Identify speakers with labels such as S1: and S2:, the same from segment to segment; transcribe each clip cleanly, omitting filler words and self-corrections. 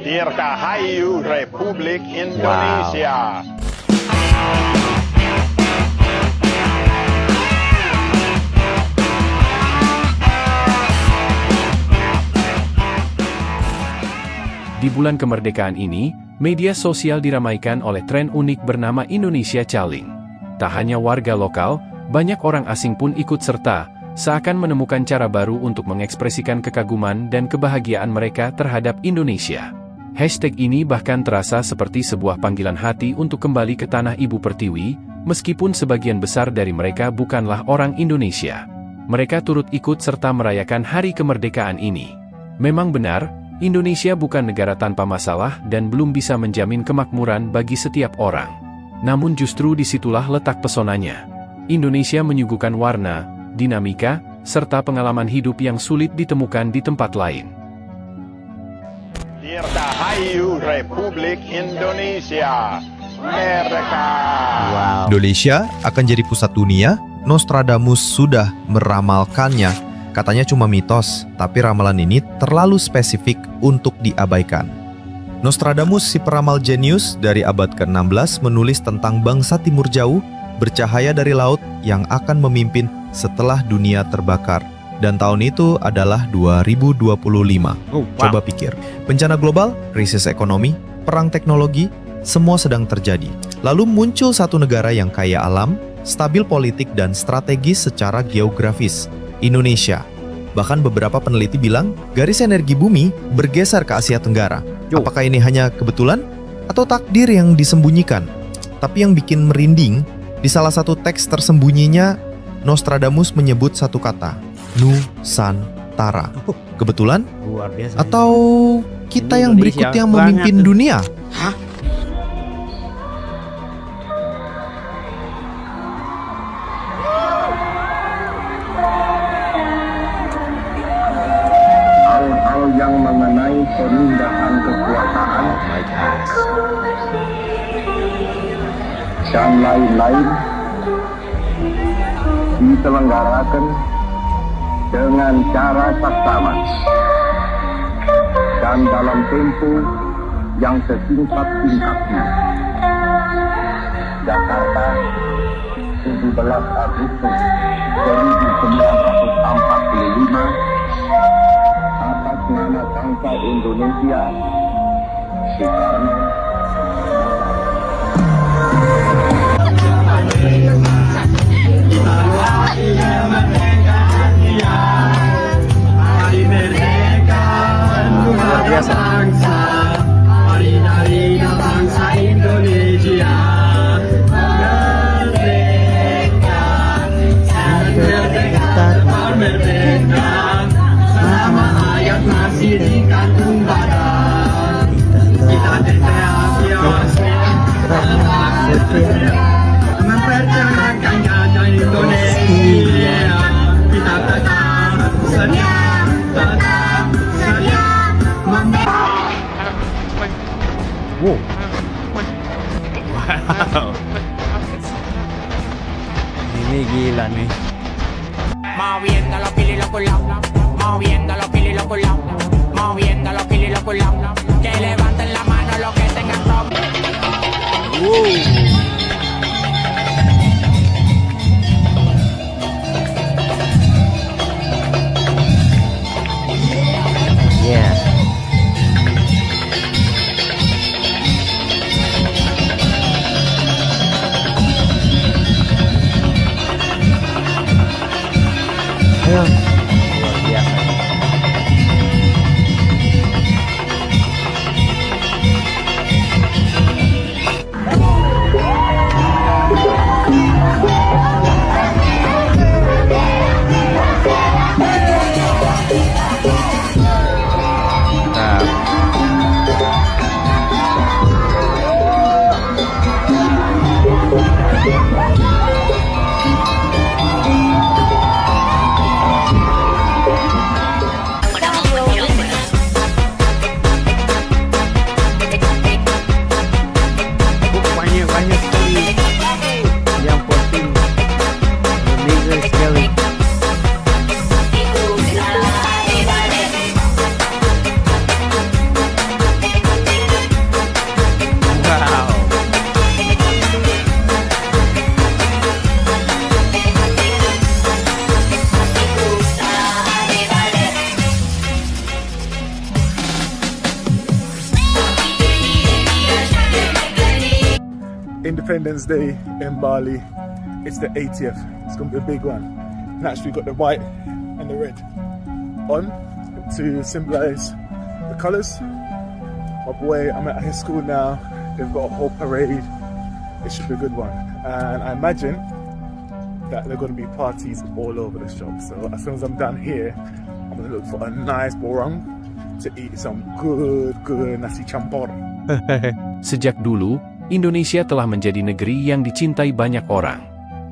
S1: Dirgahayu Republik Indonesia.
S2: Di bulan kemerdekaan ini, media sosial diramaikan oleh tren unik bernama Indonesia Calling. Tak hanya warga lokal, banyak orang asing pun ikut serta, seakan menemukan cara baru untuk mengekspresikan kekaguman dan kebahagiaan mereka terhadap Indonesia. Hashtag ini bahkan terasa seperti sebuah panggilan hati untuk kembali ke tanah ibu pertiwi, meskipun sebagian besar dari mereka bukanlah orang Indonesia. Mereka turut ikut serta merayakan hari kemerdekaan ini. Memang benar, Indonesia bukan negara tanpa masalah dan belum bisa menjamin kemakmuran bagi setiap orang. Namun justru disitulah letak pesonanya. Indonesia menyuguhkan warna, dinamika, serta pengalaman hidup yang sulit ditemukan di tempat lain.
S1: Dirgahayu Republik Indonesia. Merdeka.
S3: Wow. Indonesia akan jadi pusat dunia. Nostradamus sudah meramalkannya. Katanya cuma mitos, tapi ramalan ini terlalu spesifik untuk diabaikan. Nostradamus, si peramal jenius dari abad ke-16, menulis tentang bangsa timur jauh bercahaya dari laut yang akan memimpin setelah dunia terbakar. Dan tahun itu adalah 2025. Coba pikir, bencana global, krisis ekonomi, perang teknologi, semua sedang terjadi. Lalu muncul satu negara yang kaya alam, stabil politik dan strategis secara geografis, Indonesia. Bahkan beberapa peneliti bilang, garis energi bumi bergeser ke Asia Tenggara. Apakah ini hanya kebetulan? Atau takdir yang disembunyikan? Tapi yang bikin merinding, di salah satu teks tersembunyinya, Nostradamus menyebut satu kata, Nusantara. Kebetulan?
S4: Luar biasa.
S3: Atau kita yang berikutnya memimpin dunia?
S4: Hah?
S1: Hal-hal yang mengenai pemindahan kekuasaan dan lain-lain diselenggarakan dengan cara saksama dan dalam tempo yang sesingkat-singkatnya. Jakarta, 17 Agustus 1945, atas nama bangsa Indonesia, Soekarno.
S4: Luar biasa.
S5: Bangsa Indonesia merdeka, nama ayat masih dikandung badan. Kita deklarasi mempertahankan jaya Indonesia. Kita tetap setia,
S4: Wow. Ini gila nih.
S5: moviendo los pilis y los culaos, moviendo los pilis y los culaos, moviendo los pilis y los culaos. Que levanten la mano los que tengan ropa.
S4: Yeah.
S3: Ayo.
S4: Luar biasa.
S6: Independence Day in Bali. It's the 80th. It's going to be a big one. Naturally, got the white and the red on to symbolize the colours. My boy, I'm at his school now. They've got a whole parade. It should be a good one. And I imagine that there are going to be parties all over the shop. So as soon as I'm down here, I'm going to look for a nice borong to eat some good nasi campur.
S2: Sejak dulu, Indonesia telah menjadi negeri yang dicintai banyak orang.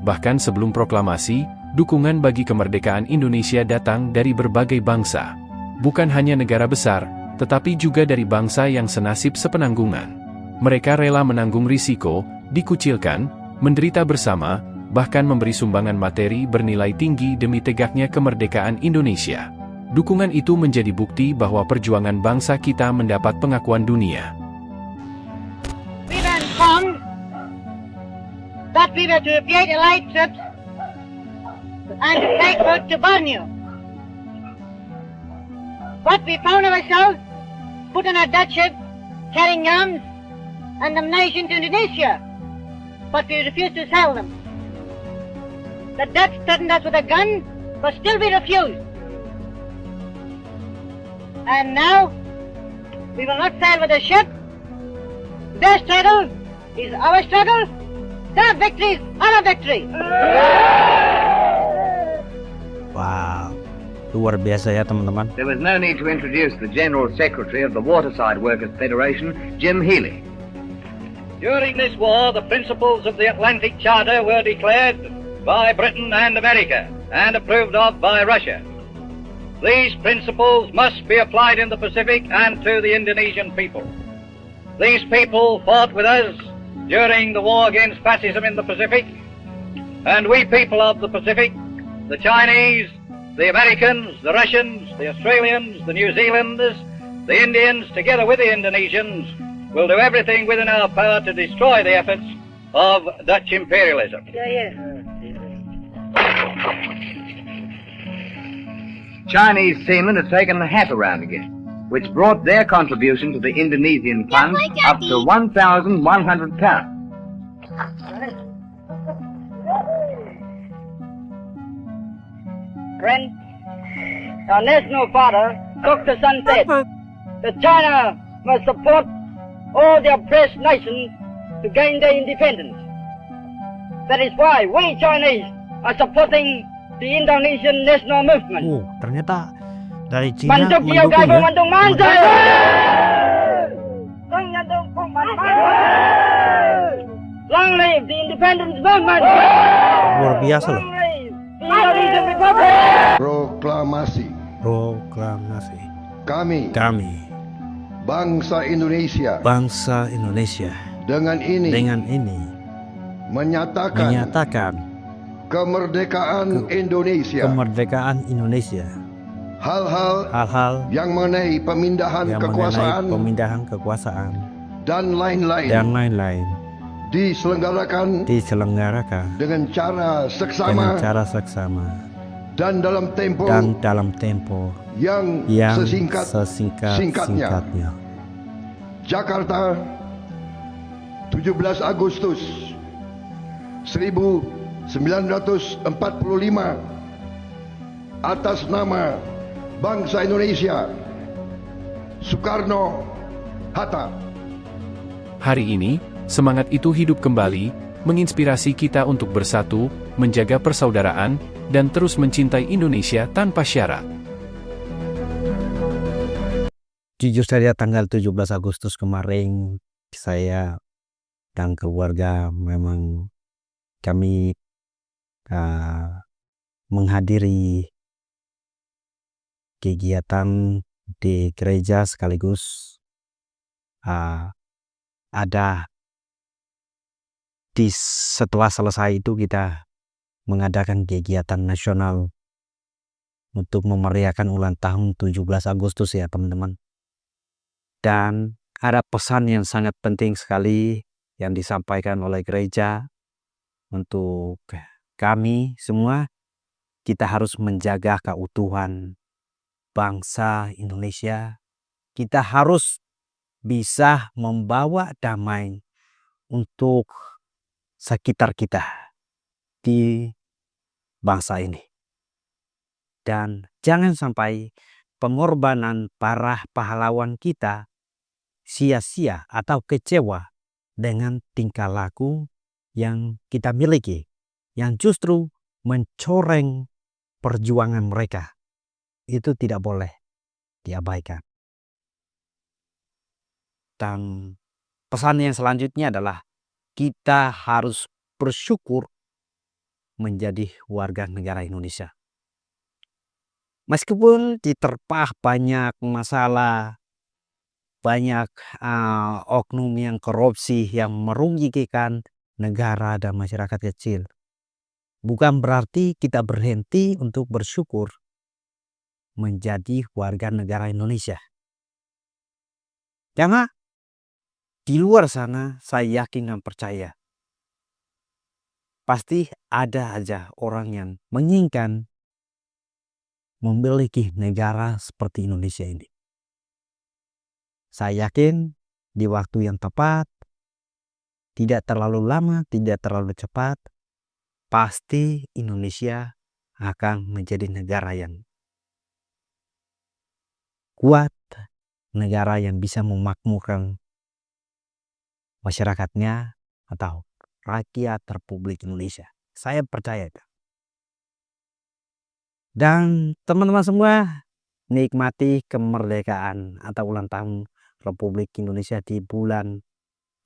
S2: Bahkan sebelum proklamasi, dukungan bagi kemerdekaan Indonesia datang dari berbagai bangsa. Bukan hanya negara besar, tetapi juga dari bangsa yang senasib sepenanggungan. Mereka rela menanggung risiko, dikucilkan, menderita bersama, bahkan memberi sumbangan materi bernilai tinggi demi tegaknya kemerdekaan Indonesia. Dukungan itu menjadi bukti bahwa perjuangan bangsa kita mendapat pengakuan dunia.
S7: We were informed that we were to create a light trip and to take boat to Borneo. But we found ourselves put on a Dutch ship carrying arms and ammunition to Indonesia, but we refused to sell them. The Dutch threatened us with a gun, but still we refused. And now, we will not sail with a ship. Their struggle is our struggle. Their victory is our victory.
S4: Wow, luar biasa ya teman-teman.
S8: There was no need to introduce the General Secretary of the Waterside Workers Federation, Jim Healy.
S9: During this war, the principles of the Atlantic Charter were declared by Britain and America and approved of by Russia. These principles must be applied in the Pacific and to the Indonesian people. These people fought with us during the war against fascism in the Pacific, and we people of the Pacific, the Chinese, the Americans, the Russians, the Australians, the New Zealanders, the Indians, together with the Indonesians, will do everything within our power to destroy the efforts of Dutch imperialism.
S8: Chinese seamen had taken the hat around again, which brought their contribution to the Indonesian fund up to £1,100.
S7: Friend, our national father, Dr. Sun said that China must support all the oppressed nations to gain their independence. That is why we Chinese are supporting the Indonesian national movement.
S4: Ternyata dari Cina
S7: Mantuk
S4: mendukung
S7: Yogai
S4: ya.
S7: Mantuk Mantuk. Long live the independence movement.
S4: Luar biasa loh.
S7: Long live the Indonesian Republic.
S1: Proklamasi
S4: Proklamasi.
S1: kami, bangsa Indonesia, dengan ini menyatakan kemerdekaan Indonesia. Hal-hal yang mengenai pemindahan kekuasaan dan lain-lain diselenggarakan dengan cara seksama dan dalam tempo yang sesingkat-singkatnya. Jakarta, 17 Agustus 1945, atas nama bangsa Indonesia, Soekarno-Hatta.
S2: Hari ini, semangat itu hidup kembali, menginspirasi kita untuk bersatu, menjaga persaudaraan, dan terus mencintai Indonesia tanpa syarat.
S4: Jujur saja tanggal 17 Agustus kemarin, saya dan keluarga memang kami menghadiri kegiatan di gereja sekaligus ada setelah selesai itu kita mengadakan kegiatan nasional untuk memeriahkan ulang tahun 17 Agustus ya teman-teman. Dan ada pesan yang sangat penting sekali yang disampaikan oleh gereja untuk kami semua. Kita harus menjaga keutuhan bangsa Indonesia. Kita harus bisa membawa damai untuk sekitar kita di bangsa ini. Dan jangan sampai pengorbanan para pahlawan kita sia-sia atau kecewa dengan tingkah laku yang kita miliki, yang justru mencoreng perjuangan mereka. Itu tidak boleh diabaikan. Dan pesan yang selanjutnya adalah kita harus bersyukur menjadi warga negara Indonesia. Meskipun diterpah banyak masalah, banyak oknum yang korupsi yang merugikan negara dan masyarakat kecil, bukan berarti kita berhenti untuk bersyukur menjadi warga negara Indonesia. Karena di luar sana saya yakin dan percaya pasti ada aja orang yang menginginkan memiliki negara seperti Indonesia ini. Saya yakin di waktu yang tepat, tidak terlalu lama, tidak terlalu cepat, pasti Indonesia akan menjadi negara yang kuat, negara yang bisa memakmurkan masyarakatnya atau rakyat Republik Indonesia. Saya percaya itu. Dan teman-teman semua, nikmati kemerdekaan atau ulang tahun Republik Indonesia di bulan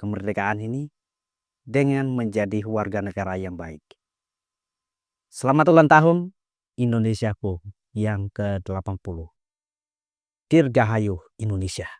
S4: kemerdekaan ini dengan menjadi warga negara yang baik. Selamat ulang tahun Indonesiaku yang ke-80. Dirgahayu Indonesia.